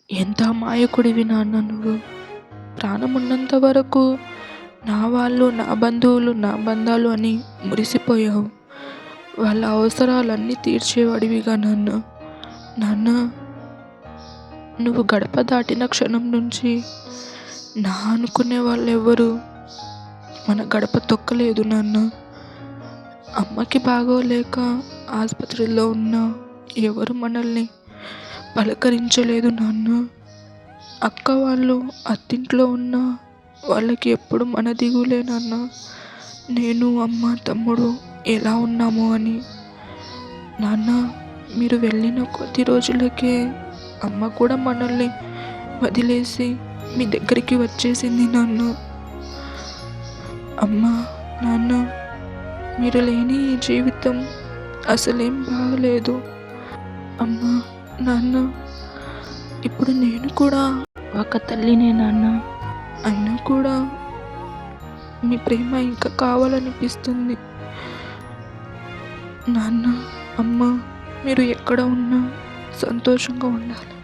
ఎంత అమాయకుడివి నాన్న నువ్వు. ప్రాణమున్నంత వరకు నా వాళ్ళు, నా బంధువులు, నా బంధాలు అని మురిసిపోయావు. వాళ్ళ అవసరాలన్నీ తీర్చేవాడివిగా నాన్న. నాన్న, నువ్వు గడప దాటిన క్షణం నుంచి నా అనుకునే వాళ్ళెవ్వరూ మన గడప తొక్కలేదు నాన్న. అమ్మకి బాగోలేక ఆసుపత్రిలో ఉన్నా ఎవరు మనల్ని పలకరించలేదు నాన్న. అక్క వాళ్ళు అత్తింట్లో ఉన్నా వాళ్ళకి ఎప్పుడు మన దిగులే నాన్న. నేను, అమ్మ, తమ్ముడు ఎలా ఉన్నామో అని. నాన్న, మీరు వెళ్ళిన కొద్ది రోజులకే అమ్మ కూడా మనల్ని వదిలేసి మీ దగ్గరికి వచ్చేసింది నాన్న. అమ్మ, నాన్న, మీరు లేని ఈ జీవితం అసలేం బాగలేదు. అమ్మ, నాన్న, ఇప్పుడు నేను కూడా ఒక తల్లినే నాన్న. అయినా కూడా మీ ప్రేమ ఇంకా కావాలనిపిస్తుంది. నాన్న, అమ్మ, మీరు ఎక్కడ ఉన్నా సంతోషంగా ఉండాలి.